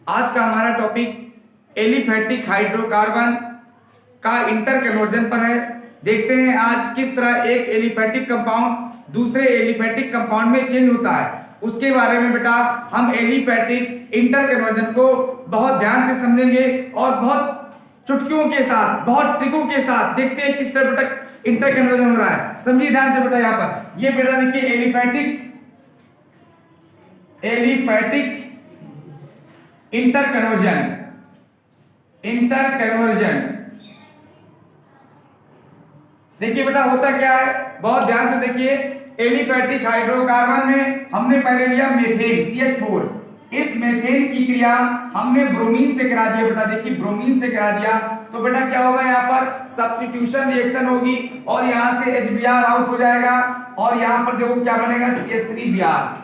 आज का हमारा टॉपिक एलिफैटिक हाइड्रोकार्बन का इंटर कन्वर्जन पर है। देखते हैं आज किस तरह एक एलिफैटिक कंपाउंड दूसरे एलिफैटिक कंपाउंड में चेंज होता है। उसके बारे में बेटा हम एलिफैटिक इंटर कन्वर्जन को बहुत ध्यान से समझेंगे और बहुत चुटकियों के साथ, बहुत ट्रिकों के साथ देखते हैं किस तरह बेटा इंटर कन्वर्जन हो रहा है। समझिए ध्यान से बेटा, यहाँ पर ये बेटा देखिए एलिफैटिक इंटर कन्वर्जन देखिए बेटा होता क्या है, बहुत ध्यान से देखिए। एलिफैटिक हाइड्रोकार्बन में हमने पहले लिया मेथेन CH4। इस मेथेन की क्रिया हमने ब्रोमीन से करा दिया बेटा, देखिए ब्रोमीन से करा दिया तो बेटा क्या होगा, यहाँ पर सब्स्टिट्यूशन रिएक्शन होगी और यहाँ से HBr आउट हो जाएगा और यहाँ पर देखो क्या बनेगा CH3Br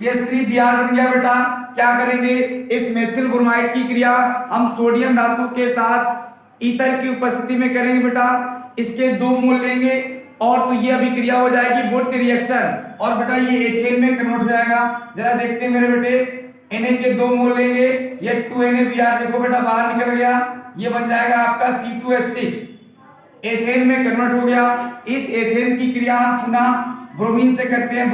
बन गया बेटा। क्या करेंगे, इस मेथिल ब्रोमाइड की क्रिया हम सोडियम धातु के साथ ईथर की उपस्थिति में करेंगे बेटा। इसके 2 मोल लेंगे और तो ये अभी क्रिया हो जाएगी बोट रिएक्शन और बेटा ये एथेन में कन्वर्ट हो जाएगा। जरा देखते हैं मेरे बेटे, Na के 2 मोल लेंगे, ये 2NaBr देखो बेटा बाहर निकल गया, ये बन जाएगा आपका C2H6, एथेन में कन्वर्ट हो गया। इस एथेन की क्रिया हम पुनः ब्रोमीन से करते हैं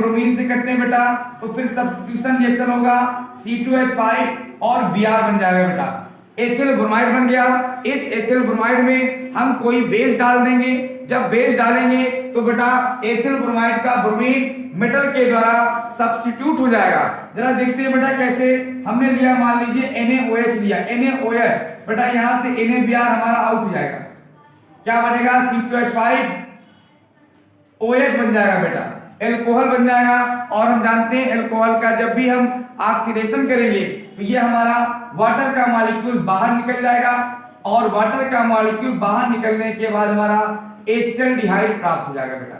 बेटा, तो फिर सब्स्टिट्यूशन रिएक्शन होगा C2H5 और Br बन जाएगा बेटा, एथिल ब्रोमाइड बन गया। इस एथिल ब्रोमाइड में हम कोई बेस डाल देंगे। जब बेस डालेंगे तो बेटा एथिल ब्रोमाइड का ब्रोमीन मेटल के द्वारा सब्स्टिट्यूट हो जाएगा। जरा देखते हैं बेटा कैसे। हमने लिया मान लीजिए NaOH लिया, NaOH बेटा यहाँ से NaBr हमारा आउट हो जाएगा, क्या बनेगा C2H5 OH बन जाएगा बेटा, एल्कोहल बन जाएगा। और हम जानते हैं एल्कोहल का जब भी हम ऑक्सीडेशन करेंगे तो ये हमारा वाटर का मॉलिक्यूल बाहर निकल जाएगा और वाटर का मॉलिक्यूल बाहर निकलने के बाद हमारा एसिटाल्डिहाइड प्राप्त हो जाएगा बेटा।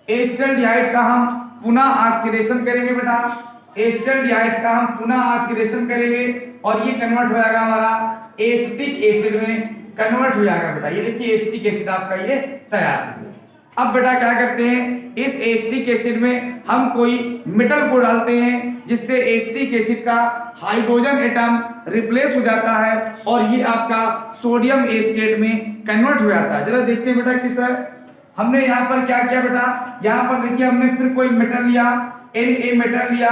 एसिटाल्डिहाइड का हम पुनः ऑक्सीडेशन करेंगे बेटा, एसिटाल्डिहाइड का हम पुनः ऑक्सीडेशन करेंगे और ये कन्वर्ट हो जाएगा हमारा एसिटिक एसिड में कन्वर्ट हो जाएगा बेटा। ये देखिए एसिटिक एसिड आपका ये तैयार हो गया। अब बेटा क्या करते हैं, इस एसिटिक एसिड में हम कोई मेटल को डालते हैं जिससे एसिटिक एसिड का हाइड्रोजन एटम रिप्लेस हो जाता है और ये आपका सोडियम एसिटेट में कन्वर्ट हो जाता है। जरा देखते हैं बेटा किस तरह हमने यहाँ पर क्या किया बेटा, यहाँ पर देखिए हमने फिर कोई मेटल लिया, Na मेटल लिया,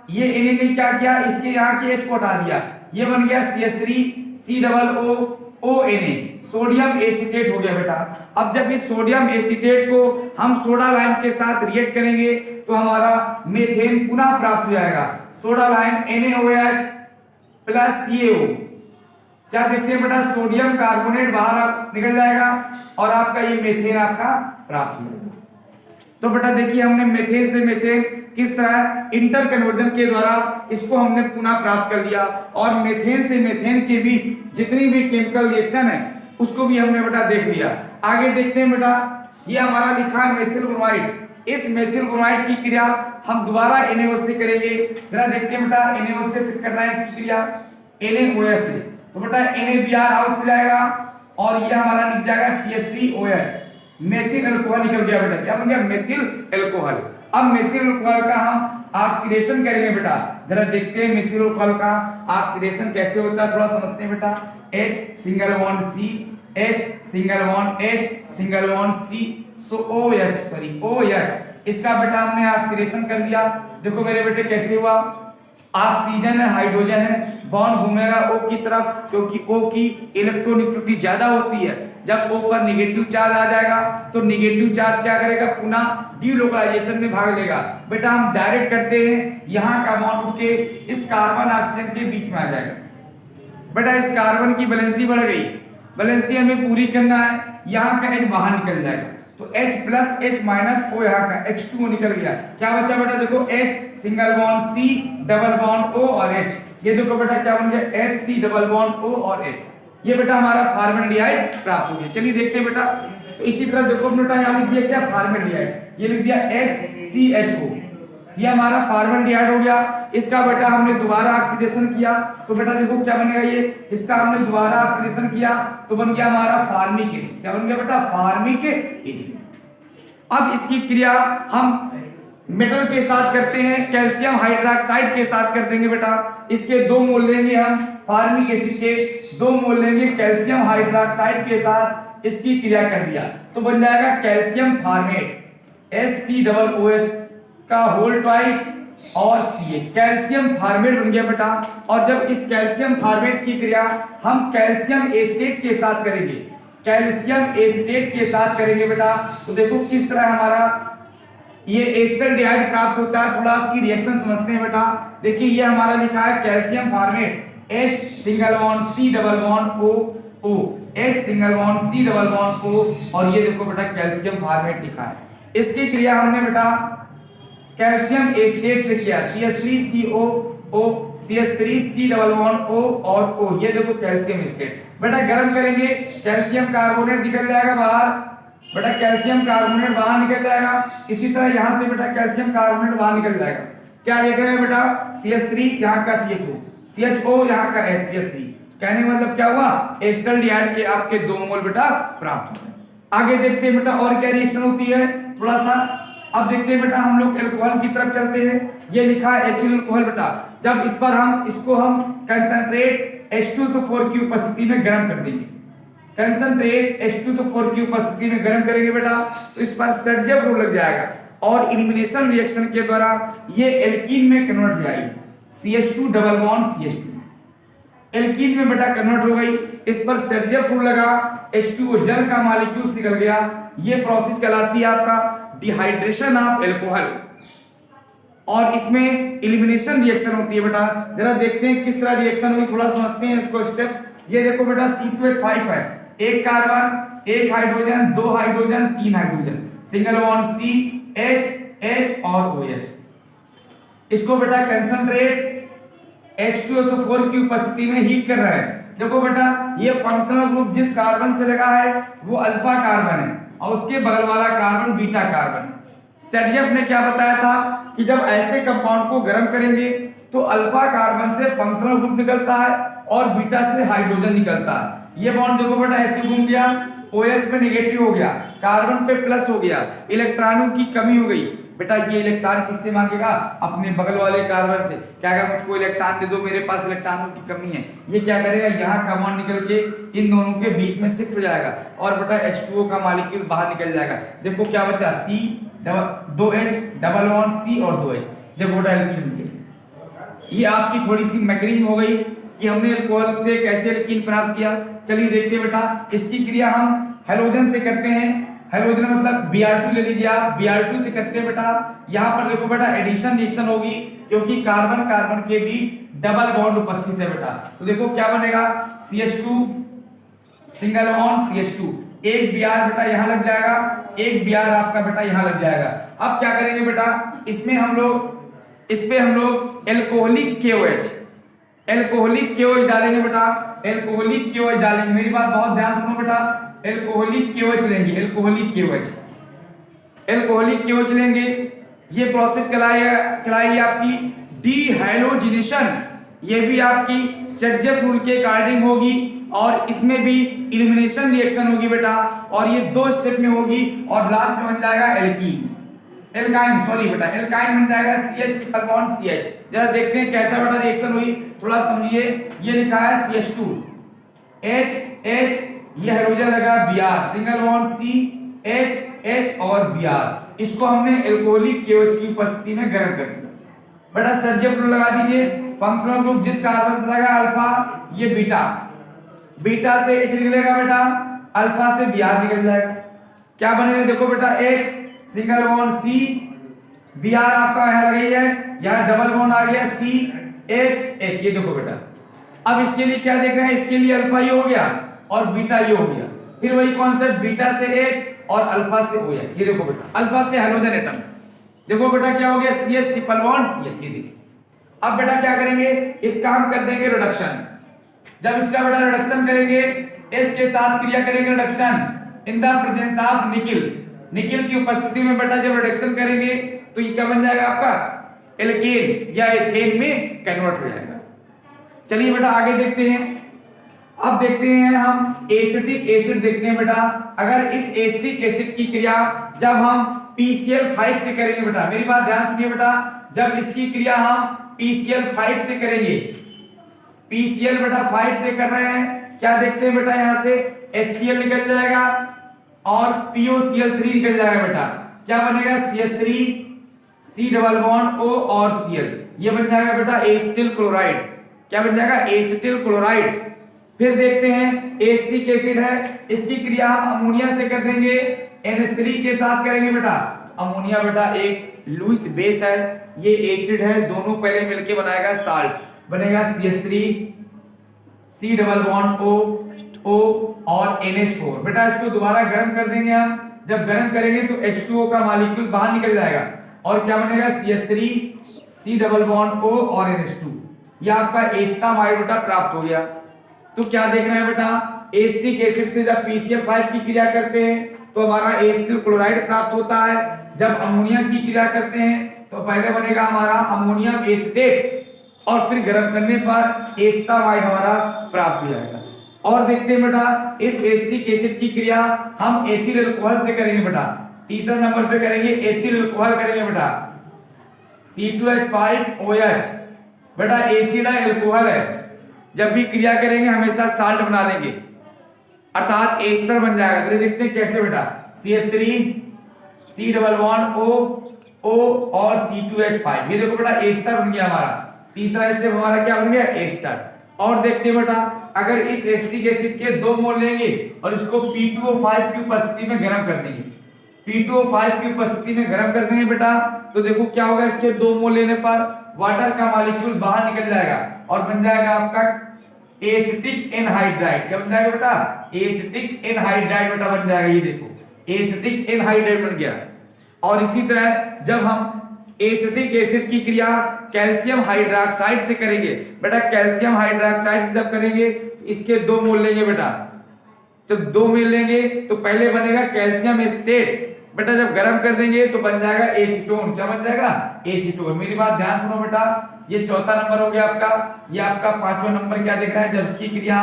ये Na ने क्या किया, इसके यहाँ के H को हटा दिया, ये बन गया CH3COONA, सोडियम एसिटेट हो गया बेटा। अब जब इस सोडियम एसिटेट को हम सोडा लाइम के साथ रिएक्ट करेंगे तो हमारा मेथेन पुनः प्राप्त हो जाएगा। Soda lime NaOH plus CaO, क्या देखते हैं बेटा, सोडियम कार्बोनेट बाहर निकल जाएगा और आपका ये मेथेन आपका प्राप्त हो जाएगा। तो बेटा देखिए हमने मेथेन से मेथेन किस तरह इंटर कन्वर्जन के द्वारा इसको हमने पुनः प्राप्त कर लिया और मेथेन से मेथेन के बीच जितनी भी केमिकल रिएक्शन है उसको भी हमने बेटा देख लिया। आगे देखते हैं बेटा, ये हमारा लिखा है मेथिल ब्रोमाइड। इस मेथिल ब्रोमाइड की क्रिया हम दोबारा NaOH से करेंगे। जरा देखते हैं बेटा, NaOH से फिर कर रहा है इसकी क्रिया NaOH से, तो बेटा NaBr आउट हो जाएगा और ये हमारा निकल जाएगा CH3OH, मेथिल अल्कोहल निकल गया बेटा। क्या बन गया, मेथिल अल्कोहल। अब मेथिल अल्कोहल का हम ऑक्सीडेशन करेंगे बेटा। जरा देखते हैं मेथिल अल्कोहल का ऑक्सीडेशन कैसे होता है, थोड़ा समझते हैं बेटा। H single bond C, H single bond H single bond C, सो OH, इसका बेटा हमने ऑक्सीडेशन कर दिया। देखो मेरे बेटे कैसे हुआ, ऑक्सीजन है, हाइड्रोजन है, बॉन्ड घूमेगा O की तरफ क्योंकि O की इलेक्ट्रोनेगेटिविटी ज्यादा होती है। जब O पर निगेटिव चार्ज आ जाएगा तो निगेटिव चार्ज क्या करेगा, पुनः डीलोकलाइजेशन में भाग लेगा। बेटा हम डायरेक्ट करते हैं, यहाँ का बॉन्ड उठ के इस कार्बन ऑक्सीजन के बीच में आ जाएगा। बेटा इस कार्बन की वैलेंसी बढ़ गई, वैलेंसी हमें पूरी करना है, यहाँ का H बाहर निकल जाएगा तो H plus H minus O, यहाँ का H2O निकल गया। क्या बचा बेटा, देखो H single bond C double bond O और H, ये देखो बेटा क्या बन गया HC डबल बॉन्ड O और H, ये बेटा हमारा फॉर्मल्डिहाइड प्राप्त हो गया। चलिए देखते हैं बेटा, तो इसी तरह देखो बेटा यहाँ लिख दिया क्या, फॉर्मल्डिहाइड, ये लिख दिया HCHO, ये हमारा फॉर्मल्डिहाइड हो गया। इसका बेटा हमने दोबारा ऑक्सीडेशन किया तो बेटा देखो क्या बनेगा, ये इसका हमने दोबारा ऑक्सीडेशन किया तो बन गया हमारा फॉर्मिक एसिड। क्या बन गया बेटा, फॉर्मिक एसिड। अब इसकी क्रिया हम मेटल के साथ करते हैं, कैल्शियम हाइड्रोक्साइड के साथ कर देंगे बेटा। इसके 2 मोल लेंगे हम फॉर्मिक एसिड के, 2 मोल लेंगे कैल्शियम हाइड्रोक्साइड के साथ, इसकी क्रिया कर दिया तो बन जाएगा कैल्शियम फॉर्मेट HCOOH का होल ट्वाइस और Ca, कैल्शियम फॉर्मेट बन गया बेटा। और जब इस कैल्शियम फॉर्मेट की क्रिया हम कैल्शियम एसिटेट के साथ करेंगे, कैल्शियम एसिटेट के साथ करेंगे बेटा, तो देखो किस तरह हमारा ये एस्टरडिहाइड प्राप्त होता है। थोड़ा इसकी रिएक्शन समझते हैं बेटा। देखिए ये हमारा लिखा है calcium formate H single bond C double bond O, H single bond C double bond O, और ये देखो बेटा कैल्शियम फॉर्मेट लिखा है। इसकी क्रिया हमने बेटा कैल्शियम एसिटेट से किया, CH3COO CH3C double bond O और O, ये देखो कैल्शियम एसिटेट। बेटा गर्म करेंगे कैल्शियम कार्बोनेट निकल जाएगा बाहर, बेटा कैल्शियम कार्बोनेट बाहर निकल जाएगा। इसी तरह यहां से बेटा कैल्शियम कार्बोनेट बाहर निकल जाएगा। क्या देख रहे हैं बेटा, CH3 यहाँ का CHO, CHO यहाँ का HCH3। कहने का मतलब क्या हुआ, एस्टरडिहाइड के आपके 2 मोल बेटा प्राप्त हुए। आगे देखते हैं बेटा और क्या रिएक्शन होती है थोड़ा सा। अब देखते हैं बेटा हम लोग एल्कोहल की तरफ चलते हैं। ये लिखा है एथिल अल्कोहल बेटा। जब इस पर इसको हम कंसंट्रेट H2SO4 की उपस्थिति में गर्म कर देंगे, कंसंट्रेट H2SO4 की उपस्थिति में गर्म करेंगे बेटा, तो इस पर सर्जन रूल लग जाएगा और एलिमिनेशन रिएक्शन के द्वारा ये एल्कीन में कन्वर्ट हो जाएगी, CH2 double bond CH2 alkene में बेटा कन्वर्ट हो गई। इस पर सर्जन रूल लगा, H2O जल का मॉलिक्यूल्स निकल गया। ये प्रोसेस कहलाती है आपका डिहाइड्रेशन ऑफ एल्कोहल, और इसमें एलिमिनेशन रिएक्शन होती है बेटा। जरा देखते हैं किस तरह रिएक्शन हुई, थोड़ा समझते हैं इसको स्टेप। ये देखो बेटा C2H5 है, एक कार्बन, एक hydrogen, 2 hydrogen, 3 hydrogen, single bond C H और OH। इसको बेटा कंसंट्रेट H2SO4 की उपस्थिति में हीट कर रहा है। देखो बेटा ये फंक्शनल ग्रुप जिस कार्बन से लगा है वो अल्फा कार्बन है और उसके बगल वाला कार्बन बीटा कार्बन है। सेडजेफ ने क्या बताया था कि जब ऐसे कंपाउंड को गर्म करेंगे तो अल्फा कार्बन से फंक्शनल ग्रुप निकलता है और बीटा से हाइड्रोजन निकलता है। ये बॉन्ड देखो बेटा ऐसे घूम गया, OH पे नेगेटिव हो गया, कार्बन पे प्लस हो गया, इलेक्ट्रॉनों की कमी हो गई। बेटा ये इलेक्ट्रॉन किससे मांगेगा, अपने बगल वाले कार्बन से। क्या कहेगा, मुझको इलेक्ट्रॉन दे दो, मेरे पास इलेक्ट्रॉनों की कमी है। ये क्या करेगा, यहाँ का बॉन्ड निकल के इन दोनों के बीच में शिफ्ट हो जाएगा और बेटा H2O का मॉलिक्यूल बाहर निकल जाएगा। देखो क्या बचा, C 2H double bond C और 2H। देखो बेटा एल्कीन मिल गई। ये आपकी थोड़ी सी मैकेनिज्म हो गई कि हमने अल्कोहल से कैसे एल्कीन प्राप्त किया। चलिए देखते हैं बेटा, इसकी क्रिया हम हैलोजन से करते हैं। हैलोजन मतलब Br2 ले लीजिए आप, Br2 से करते हैं बेटा। यहाँ पर देखो बेटा एडिशन रिएक्शन होगी क्योंकि कार्बन कार्बन के बीच डबल बॉन्ड उपस्थित है बेटा। तो देखो क्या बनेगा, CH2 सिंगल बॉन्ड CH2, एक Br बेटा यहाँ लग जाएगा, एक Br आपका बेटा यहाँ लग जाएगा। अब क्या करेंगे बेटा, इसमें हम लोग एल्कोहलिक KOH डालेंगे बेटा, एल्कोहलिक KOH डालेंगे। मेरी बात बहुत ध्यान सुनो बेटा, एल्कोहलिक KOH लेंगे, एल्कोहलिक KOH लेंगे। ये प्रोसेस कहलाई आपकी डीहाइलोजिनेशन। ये भी आपकी सेडजेफ रूल के अकॉर्डिंग होगी और इसमें भी एलिमिनेशन रिएक्शन होगी बेटा, और ये 2 स्टेप में होगी और लास्ट में बन जाएगा एल्काइन बन जाएगा CH ट्रिपल बॉन्ड CH। जरा देखते हैं कैसा बेटा रिएक्शन हुई, थोड़ा समझिए। ये लिखा है CH2 H ये हाइड्रोजन लगा Br single bond C H और Br। इसको हमने एल्कोहलिक KOH की उपस्थिति में गर्म कर दिया बेटा। सर्जन रूल लगा दीजिए, फंक्शनल ग्रुप जिस कार्बन से लगा अल्फा, ये बीटा से H निकलेगा बेटा, अल्फा से Br निकल जाएगा। क्या बनेगा, देखो बेटा H single bond C, Br आपका यहाँ लगी है, यहाँ डबल बॉन्ड आ गया C H। ये देखो बेटा, अब इसके लिए क्या देख रहे हैं, इसके लिए अल्फा ये हो गया और बीटा ये हो गया। फिर वही कॉन्सेप्ट, बीटा से H और अल्फा से OH। ये देखो बेटा, अल्फा से हाइड्रोजन एटम। देखो बेटा क्या हो गया, CH ट्रिपल बॉन्ड CH। ये देखिए अब बेटा क्या करेंगे, इसका हम कर देंगे रिडक्शन। जब इसका बेटा रिडक्शन करेंगे, H के साथ क्रिया करेंगे reduction in the presence of nickel की उपस्थिति में बेटा जब रिडक्शन करेंगे तो ये क्या बन जाएगा आपका, एल्केन या एथेन में कन्वर्ट हो जाएगा। चलिए बेटा आगे देखते हैं। अब देखते हैं हम एसिटिक एसिड देखते हैं बेटा। अगर इस एसिटिक एसिड की क्रिया जब हम PCl5 से करेंगे बेटा, मेरी बात ध्यान सुनिए बेटा, जब इसकी क्रिया हम PCl5 से करेंगे, PCl बेटा 5 से कर रहे हैं, क्या देखते हैं बेटा यहां से HCl निकल जाएगा और POCl3 निकल जाएगा बेटा, क्या बनेगा CH3 C double bond O और Cl, ये बन जाएगा बेटा एसिटिल क्लोराइड, क्या बन जाएगा एसिटिल क्लोराइड। फिर देखते हैं एसिटिक एसिड है, इसकी क्रिया हम अमोनिया से कर देंगे, NH3 के साथ करेंगे बेटा, अमोनिया बेटा एक लुईस बेस है, ये एसिड है, दोनों पहले मिलके बनाएगा साल्ट, बनेगा CH3 C double bond O और NH4। बेटा इसको दोबारा गर्म कर देंगे हम, जब गर्म करेंगे तो H2O का मॉलिक्यूल बाहर निकल जाएगा और क्या बनेगा CH3 C double bond O और NH2, ये आपका एस्टामाइड बेटा प्राप्त हो गया। तो क्या देख रहे हैं बेटा, एसिटिक एसिड से जब PCl5 की क्रिया करते हैं तो हमारा एसिटिल क्लोराइड प्राप्त होता है, जब अमोनिया की क्रिया करते हैं तो पहले बनेगा हमारा अमोनियम एसिटेट और फिर गर्म करने पर एस्टामाइड हमारा प्राप्त हो जाएगा। और देखते हैं बेटा इस एसिटिक एसिड की क्रिया हम एथिल अल्कोहल से करेंगे बेटा, तीसरा नंबर पे करेंगे एथिल अल्कोहल करेंगे बेटा, C2H5OH, बेटा एसिड है अल्कोहल है, जब भी क्रिया करेंगे हमेशा साल्ट बना लेंगे अर्थात एस्टर बन जाएगा। तो देखते हैं कैसे बेटा, CH3 C double bond O और C2H5, ये देखो बेटा एस्टर बन गया हमारा, तीसरा स्टेप हमारा क्या बन गया एस्टर। और देखते हैं बेटा अगर इस एसिटिक एसिड के 2 मोल लेंगे और इसको P2O5 की उपस्थिति में गर्म कर देंगे, P2O5 की उपस्थिति में गर्म कर देंगे बेटा, तो देखो क्या होगा, इसके 2 मोल लेने पर वाटर का मॉलिक्यूल बाहर निकल जाएगा और बन जाएगा आपका एसिटिक एनहाइड्राइड, क्या बन जाएगा बेटा एसिटिक एनहाइड्राइड बेटा बन जाएगा, ये देखो एसिटिक एनहाइड्राइड बन गया। और इसी तरह जब हम एसिटिक एसिड की क्रिया कैल्शियम हाइड्रोक्साइड से करेंगे बेटा, कैल्शियम हाइड्रोक्साइड से जब करेंगे इसके 2 मोल लेंगे बेटा, जब 2 मोल लेंगे तो पहले बनेगा कैल्शियम एसिटेट बेटा, जब गर्म कर देंगे तो बन जाएगा एसीटोन, क्या बन जाएगा एसीटोन। मेरी बात ध्यान सुनो बेटा, ये चौथा नंबर हो गया आपका, ये आपका पांचवा नंबर क्या दिख रहा है, जब इसकी क्रिया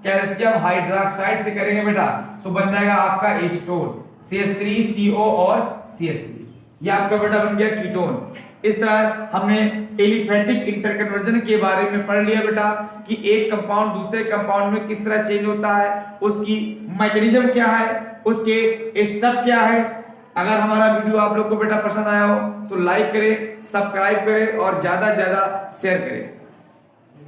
कैल्शियम हाइड्रोक्साइड से करेंगे बेटा तो बन जाएगा आपका एसीटोन, CH3CO और CH3, ये आपका बेटा बन गया कीटोन। इस तरह हमने एलिफेटिक इंटरकन्वर्जन के बारे में पढ़ लिया बेटा कि एक कंपाउंड दूसरे कंपाउंड में किस तरह चेंज होता है, उसकी मैकेनिज्म क्या है, उसके स्टेप क्या है। अगर हमारा वीडियो आप लोग को बेटा पसंद आया हो तो लाइक करें, सब्सक्राइब करें और ज्यादा से ज्यादा शेयर करें।